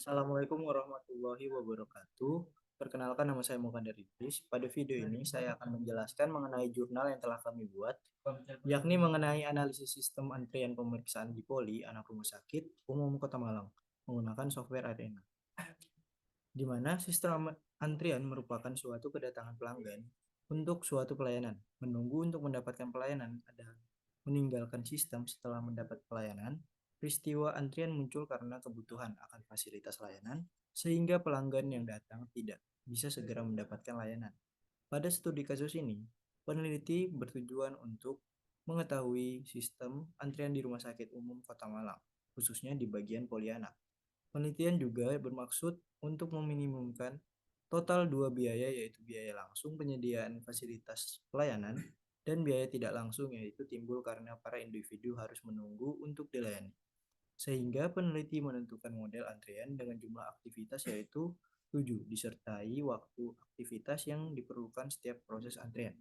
Assalamualaikum warahmatullahi wabarakatuh. Perkenalkan, nama saya Mukandar Idris. Pada video ini saya akan menjelaskan mengenai jurnal yang telah kami buat, yakni mengenai analisis sistem antrian pemeriksaan di Poli, anak rumah sakit umum Kota Malang, menggunakan software Arena, di mana sistem antrian merupakan suatu kedatangan pelanggan untuk suatu pelayanan. Menunggu untuk mendapatkan pelayanan adalah meninggalkan sistem setelah mendapat pelayanan. Peristiwa antrian muncul karena kebutuhan akan fasilitas layanan, sehingga pelanggan yang datang tidak bisa segera mendapatkan layanan. Pada studi kasus ini, peneliti bertujuan untuk mengetahui sistem antrian di Rumah Sakit Umum Kota Malang, khususnya di bagian Poliana. Penelitian juga bermaksud untuk meminimumkan total dua biaya, yaitu biaya langsung penyediaan fasilitas pelayanan dan biaya tidak langsung, yaitu timbul karena para individu harus menunggu untuk dilayani. Sehingga peneliti menentukan model antrian dengan jumlah aktivitas yaitu 7, disertai waktu aktivitas yang diperlukan setiap proses antrian.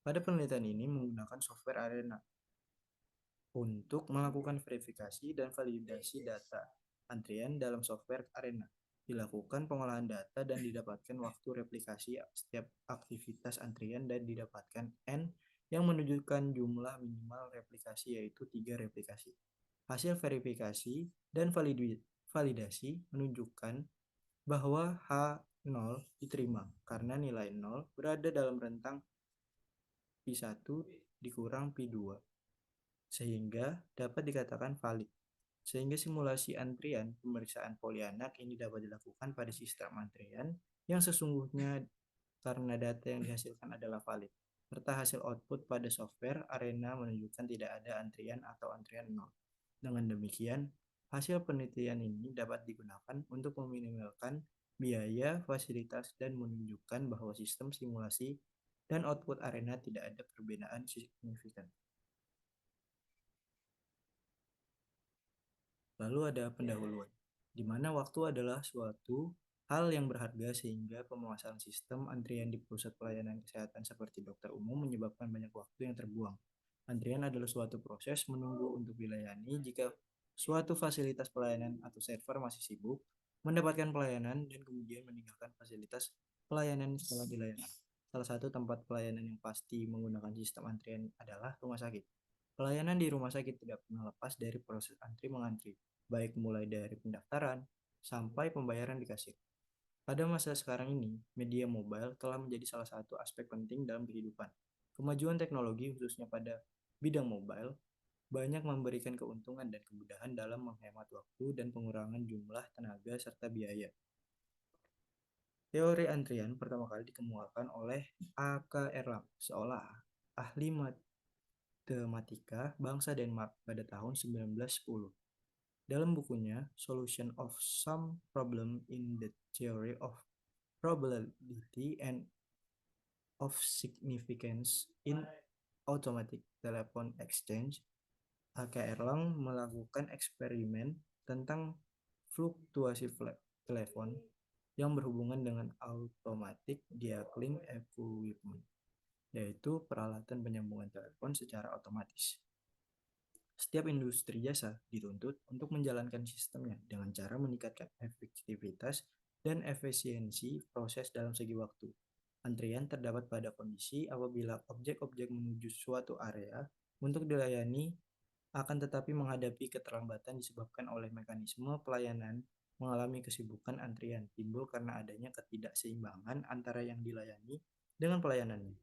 Pada penelitian ini menggunakan software Arena untuk melakukan verifikasi dan validasi data antrian dalam software Arena. Dilakukan pengolahan data dan didapatkan waktu replikasi setiap aktivitas antrian dan didapatkan N yang menunjukkan jumlah minimal replikasi yaitu 3 replikasi. Hasil verifikasi dan validasi menunjukkan bahwa H0 diterima karena nilai 0 berada dalam rentang Pi1 dikurang Pi2, sehingga dapat dikatakan valid. Sehingga simulasi antrian pemeriksaan polianak ini dapat dilakukan pada sistem antrian yang sesungguhnya karena data yang dihasilkan adalah valid, serta hasil output pada software Arena menunjukkan tidak ada antrian atau antrian nol. Dengan demikian, hasil penelitian ini dapat digunakan untuk meminimalkan biaya, fasilitas, dan menunjukkan bahwa sistem simulasi dan output Arena tidak ada perbedaan signifikan. Lalu ada pendahuluan, di mana waktu adalah suatu hal yang berharga sehingga pemasaran sistem antrian di pusat pelayanan kesehatan seperti dokter umum menyebabkan banyak waktu yang terbuang. Antrian adalah suatu proses menunggu untuk dilayani jika suatu fasilitas pelayanan atau server masih sibuk mendapatkan pelayanan dan kemudian meninggalkan fasilitas pelayanan setelah dilayani. Salah satu tempat pelayanan yang pasti menggunakan sistem antrian adalah rumah sakit. Pelayanan di rumah sakit tidak pernah lepas dari proses antri mengantri, baik mulai dari pendaftaran sampai pembayaran di kasir. Pada masa sekarang ini, media mobile telah menjadi salah satu aspek penting dalam kehidupan. Kemajuan teknologi, khususnya pada bidang mobile, banyak memberikan keuntungan dan kemudahan dalam menghemat waktu dan pengurangan jumlah tenaga serta biaya. Teori antrian pertama kali dikemukakan oleh A.K. Erlang, seolah ahli matematika bangsa Denmark pada tahun 1910. Dalam bukunya Solution of Some Problem in the Theory of Probability and of Significance in Automatic Telephone Exchange, A.K. Erlang melakukan eksperimen tentang fluktuasi telepon yang berhubungan dengan automatic dialing equipment, yaitu peralatan penyambungan telepon secara otomatis. Setiap industri jasa dituntut untuk menjalankan sistemnya dengan cara meningkatkan efektivitas dan efisiensi proses dalam segi waktu. Antrian terdapat pada kondisi apabila objek-objek menuju suatu area untuk dilayani akan tetapi menghadapi keterlambatan disebabkan oleh mekanisme pelayanan mengalami kesibukan. Antrian timbul karena adanya ketidakseimbangan antara yang dilayani dengan pelayanannya.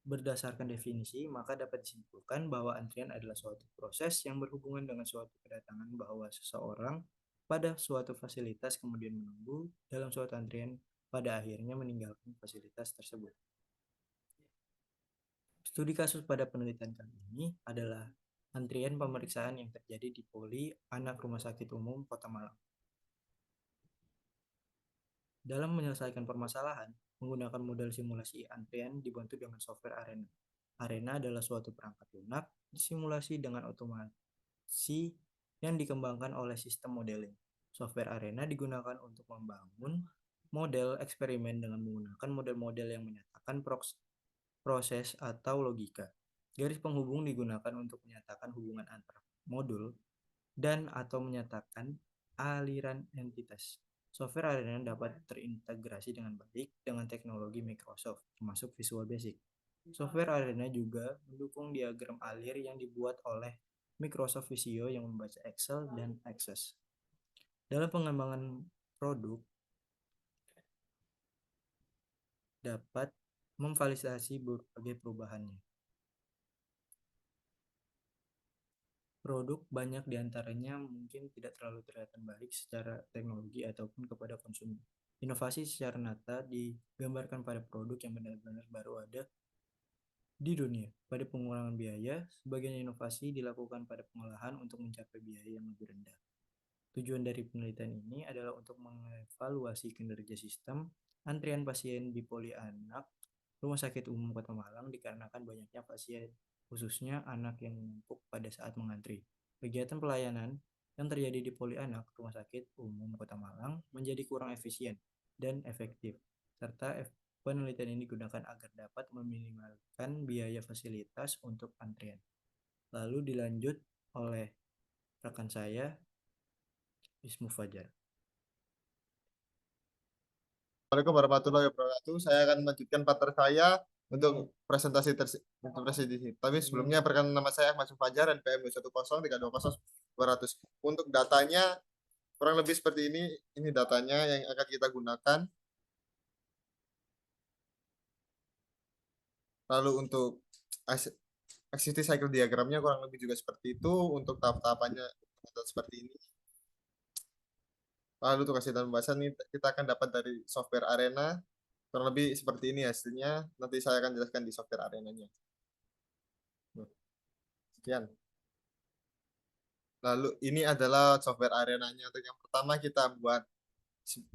Berdasarkan definisi, maka dapat disimpulkan bahwa antrian adalah suatu proses yang berhubungan dengan suatu kedatangan bahwa seseorang pada suatu fasilitas kemudian menunggu dalam suatu antrian pada akhirnya meninggalkan fasilitas tersebut. Studi kasus pada penelitian kali ini adalah antrian pemeriksaan yang terjadi di Poli Anak Rumah Sakit Umum Kota Malang. Dalam menyelesaikan permasalahan, menggunakan model simulasi antrian dibantu dengan software Arena. Arena adalah suatu perangkat lunak disimulasi dengan otomasi yang dikembangkan oleh sistem modeling. Software Arena digunakan untuk membangun model eksperimen dengan menggunakan model-model yang menyatakan proses atau logika. Garis penghubung digunakan untuk menyatakan hubungan antar modul dan atau menyatakan aliran entitas. Software Arena dapat terintegrasi dengan baik dengan teknologi Microsoft, termasuk Visual Basic. Software Arena juga mendukung diagram alir yang dibuat oleh Microsoft Visio yang membaca Excel dan Access. Dalam pengembangan produk, dapat memfasilitasi berbagai perubahannya. Produk banyak diantaranya mungkin tidak terlalu kelihatan baik secara teknologi ataupun kepada konsumen. Inovasi secara nyata digambarkan pada produk yang benar-benar baru ada di dunia. Pada pengurangan biaya, sebagian inovasi dilakukan pada pengolahan untuk mencapai biaya yang lebih rendah. Tujuan dari penelitian ini adalah untuk mengevaluasi kinerja sistem antrian pasien di Poli Anak Rumah Sakit Umum Kota Malang dikarenakan banyaknya pasien, khususnya anak yang menumpuk pada saat mengantri. Kegiatan pelayanan yang terjadi di Poli Anak Rumah Sakit Umum Kota Malang menjadi kurang efisien dan efektif, serta penelitian ini digunakan agar dapat meminimalkan biaya fasilitas untuk antrian. Lalu dilanjut oleh rekan saya, Ismu Fajar. Assalamualaikum warahmatullahi wabarakatuh. Saya akan melanjutkan partner saya untuk presentasi. Tapi sebelumnya perkenalkan, nama saya Ahmad Fajar, NPM 210320200. Untuk datanya kurang lebih seperti ini. Ini datanya yang akan kita gunakan. Lalu untuk activity cycle diagramnya kurang lebih juga seperti itu. Untuk tahap-tahapannya seperti ini. Lalu untuk hasil pembahasan ini kita akan dapat dari software Arena. Kurang lebih seperti ini hasilnya. Nanti saya akan jelaskan di software Arenanya. Sekian. Lalu ini adalah software Arenanya. Untuk yang pertama kita buat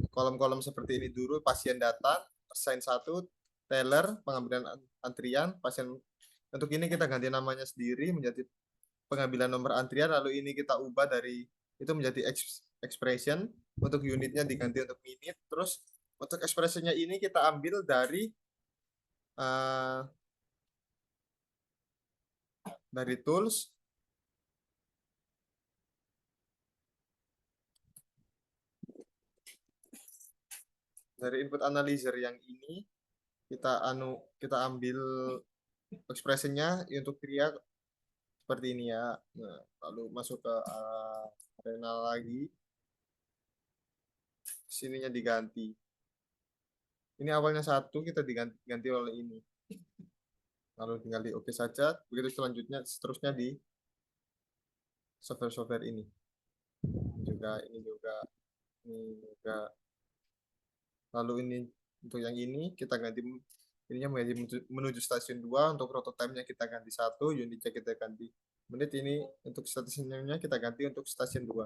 kolom-kolom seperti ini dulu. Pasien data, assign 1, teller, pengambilan antrian, pasien. Untuk ini kita ganti namanya sendiri menjadi pengambilan nomor antrian. Lalu ini kita ubah dari itu menjadi expression. Untuk unitnya diganti untuk minute. Terus untuk ekspresinya ini kita ambil dari tools. Dari input analyzer yang ini kita ambil ekspresinya untuk kria seperti ini ya. Nah, lalu masuk ke arena lagi. Sininya diganti. Ini awalnya 1, kita diganti oleh ini. Lalu tinggal di oke saja. Begitu seterusnya di software-software ini. Ini juga. Lalu ini untuk yang ini kita ganti ininya menuju stasiun 2. Untuk prototype-nya kita ganti 1, unitnya kita ganti menit. Ini untuk stasiunnya kita ganti untuk stasiun 2.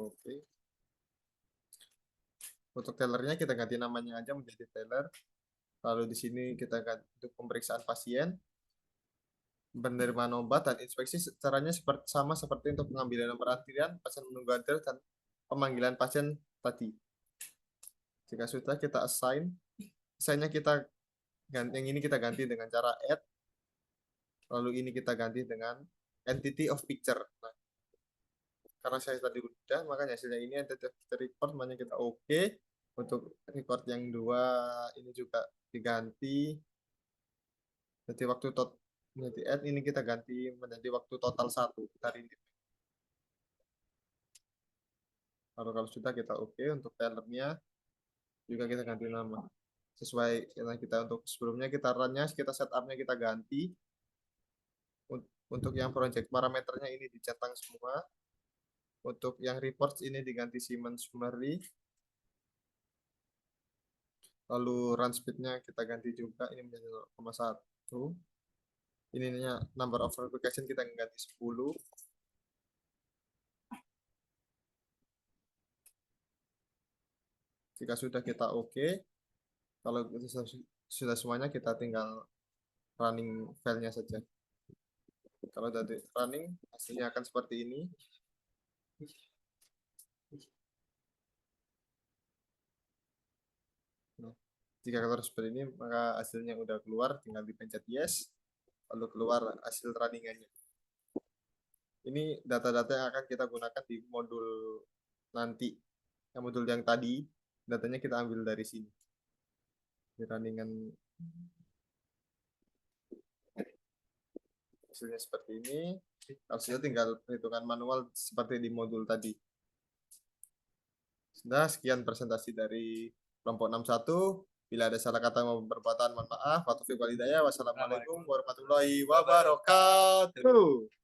Oke. Untuk tellernya kita ganti namanya aja menjadi teller. Lalu di sini kita ganti untuk pemeriksaan pasien, penerimaan obat dan inspeksi. Caranya sama seperti untuk pengambilan nomor antrian, pasien menunggu antrian dan pemanggilan pasien tadi. Jika sudah kita assign, assignnya kita ganti, yang ini kita ganti dengan cara add. Lalu ini kita ganti dengan entity of picture. Nah, karena saya tadi udah, makanya hasilnya ini entity of picture record, makanya kita oke. Untuk record yang 2 ini juga diganti. Jadi menjadi add ini kita ganti menjadi waktu total 1 dari ini. Lalu kalau sudah kita oke. Untuk tellernya juga kita ganti nama sesuai yang kita untuk sebelumnya kita runnya, kita setupnya kita ganti. Untuk yang project parameternya ini dicentang semua. Untuk yang reports ini diganti Siemens summary. Lalu run speednya kita ganti juga, ini menjadi 0,1. Ininya number of verification kita ganti 10. Jika sudah kita oke. Kalau sudah semuanya kita tinggal running filenya saja. Kalau dari running hasilnya akan seperti ini. Nah, jika keluar seperti ini maka hasilnya udah keluar, tinggal dipencet yes, lalu keluar hasil runningannya. Ini data-data yang akan kita gunakan di modul nanti. Yang modul yang tadi, datanya kita ambil dari sini. Di runningan hasilnya seperti ini. Hasilnya tinggal perhitungan manual seperti di modul tadi. Sudah, sekian presentasi dari kelompok 61. Bila ada salah kata maupun perbuatan, mohon maaf. Wassalamualaikum warahmatullahi wabarakatuh.